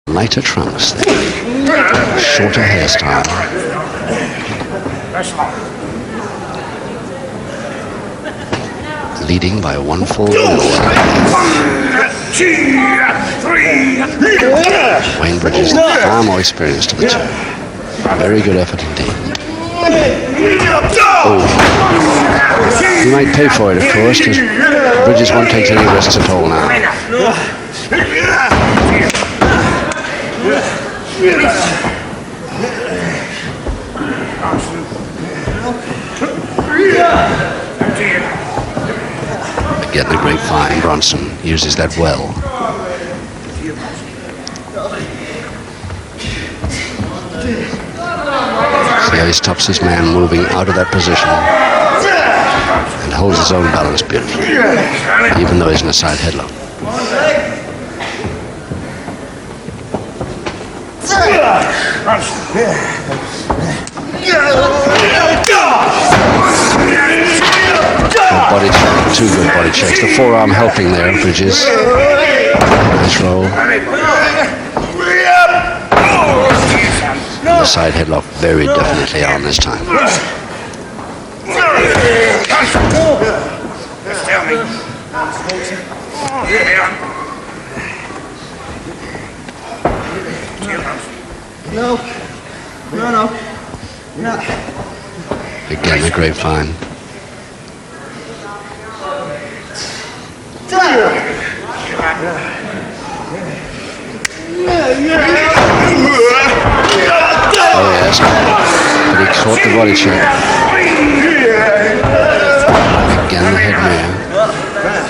Lighter trunks, shorter hairstyle. Leading by one full wheel. Wayne Bridges, far more experienced of the two. Very good effort indeed. Oh. He might pay for it, of course, because Bridges won't take any risks at all now. Again, the grapevine. Bronson uses that well. See how he stops his man moving out of that position and holds his own balance beautifully, even though he's in a side headlock. Good body check, two good body checks. The forearm helping there, Bridges. Nice roll. The side headlock very definitely on this time. No. Again, the grapevine. Oh yes, but he caught the body check. Again the head rear,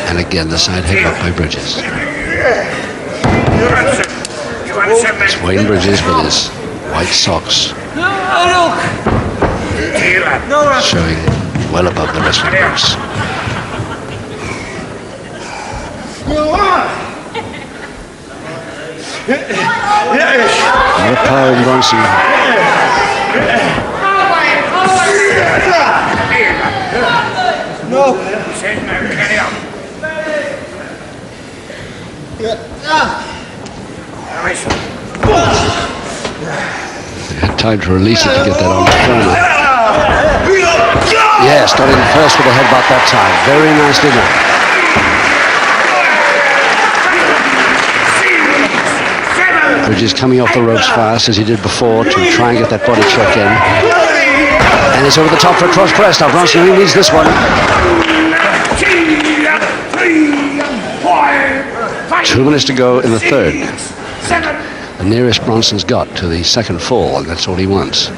and again the side headlock by Bridges. It's Wayne Bridges with his white socks, showing well above the wrestling ropes. More power in Bronson. No. They had time to release it to get that on the corner. Yes, got in first with a headbutt that time. Very nicely done. Bridges coming off the ropes fast as he did before to try and get that body check in. And it's over the top for a cross press. Now Bronson really needs this one. 2 minutes to go in the third. The nearest Bronson's got to the second fall, and that's all he wants.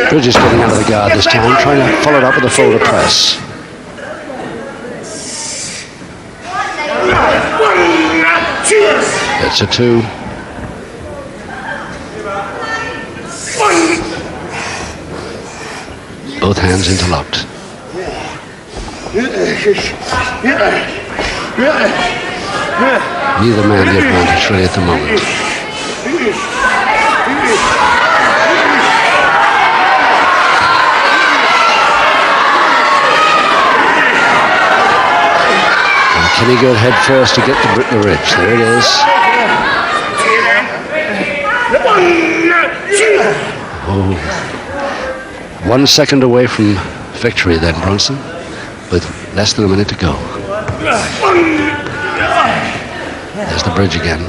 Bridges getting out of the guard this time, trying to follow it up with a folder press. It's a 2. Both hands interlocked. Neither man the advantage really at the moment. And can he go head first to get the ribs? There it is. Oh. 1 second away from victory then, Bronson, with less than a minute to go. There's the bridge again.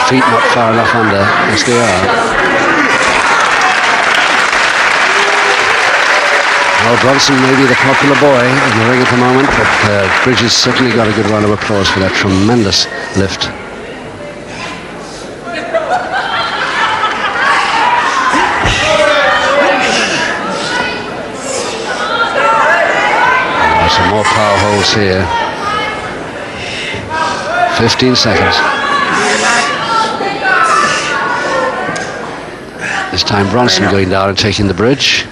Feet not far enough under. Yes, they are. Well, Bronson may be the popular boy in the ring at the moment, but Bridges certainly got a good round of applause for that tremendous lift. Some more power holds here. 15 seconds. This time Bronson going down and taking the bridge.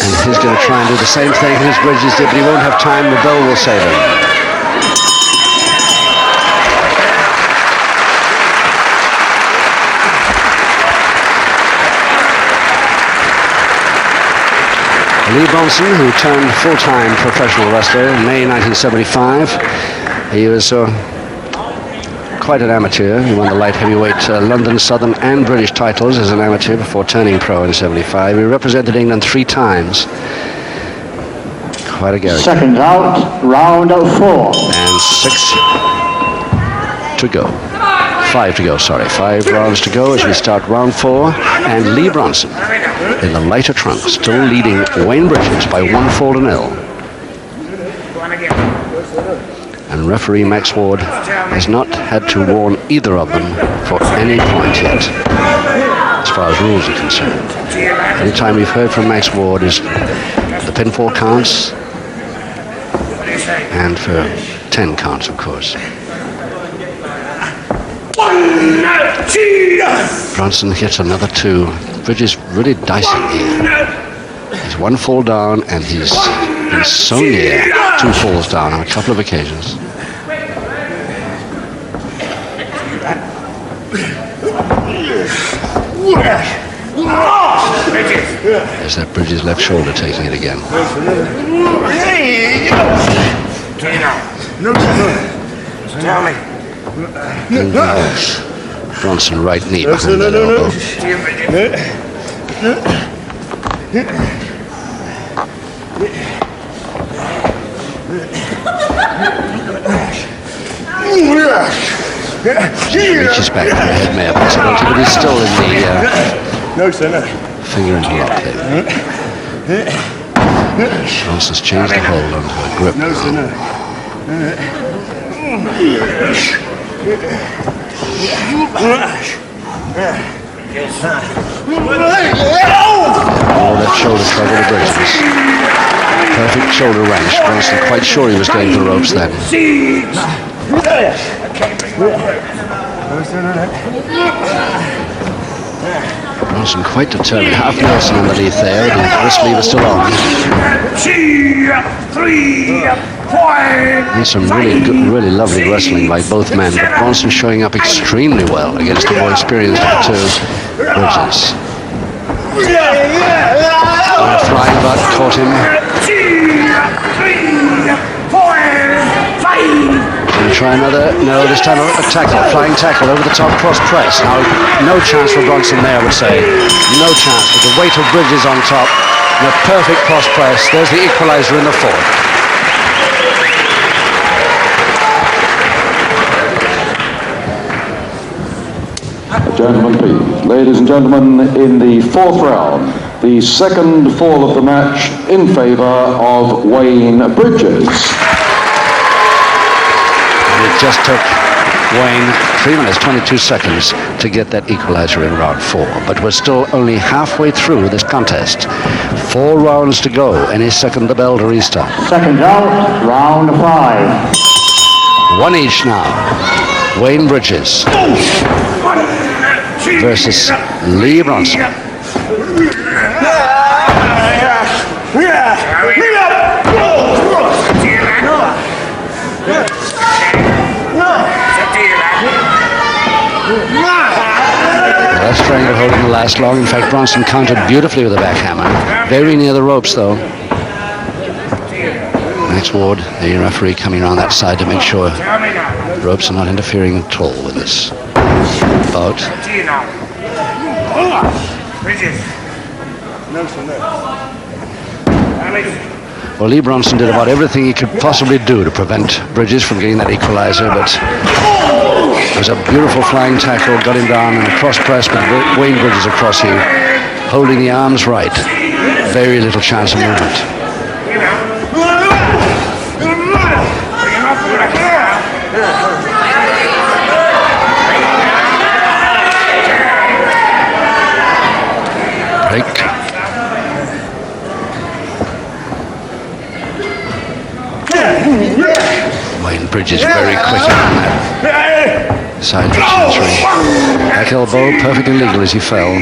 And he's going to try and do the same thing as Bridges did, but he won't have time. The bell will save him. Lee Bronson, who turned full-time professional wrestler in May 1975. He was quite an amateur. He won the light heavyweight London, Southern and British titles as an amateur before turning pro in 75. He represented England 3 times. Quite a character. Seconds out, round of 4. And 6 to go. 5 to go, sorry. 5 rounds to go as we start round 4. And Lee Bronson in the lighter trunk, still leading Wayne Bridges by 1-0. And referee Max Ward has not had to warn either of them for any point yet, as far as rules are concerned. Any time we've heard from Max Ward is the pinfall counts, and for 10 counts, of course. Bronson hits another 2. Bridges really dicing here. He's 1 fall down, and he's been so near 2 falls down on a couple of occasions. There's that Bridges' left shoulder taking it again. And Bronson right knee behind that elbow. Reaches back to the head, may have possibility, but he's still in the finger into lock there. Bronson's changed the hold onto a grip. Oh, that shoulder trouble to Bridges. Perfect shoulder wrench. Bronson quite sure he was going for the ropes then. Bronson quite determined. Half Nelson underneath there. The wrist lever still on. And some really good, really lovely wrestling by both men. But Bronson showing up extremely well against the more experienced of the 2 Bridges. Flying butt caught him. And try another, no, this time a tackle, flying tackle over the top, cross press. Now, no chance for Bronson there, I would say. No chance, with the weight of Bridges on top. And a perfect cross press. There's the equalizer in the 4th. Gentlemen, please. Ladies and gentlemen, in the 4th round, the second fall of the match in favor of Wayne Bridges. It just took Wayne 3 minutes, 22 seconds to get that equalizer in round 4. But we're still only halfway through this contest. 4 rounds to go. Any second the bell to restart. Seconds out, round 5. 1 each now. Wayne Bridges versus Lee Bronson. That stranglehold didn't last long. In fact, Bronson countered beautifully with a backhammer. Very near the ropes, though. Max Ward, the referee, coming around that side to make sure the ropes are not interfering at all with this bout. Well, Lee Bronson did about everything he could possibly do to prevent Bridges from getting that equalizer, but it was a beautiful flying tackle, got him down, and a cross press with Wayne Bridges across here, holding the arms right. Very little chance of movement. Break. Wayne Bridges very quick on that side for century. Back elbow, perfectly legal as he fell.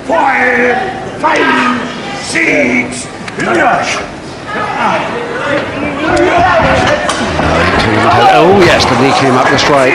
5, 6, Oh yes, the knee came up just right.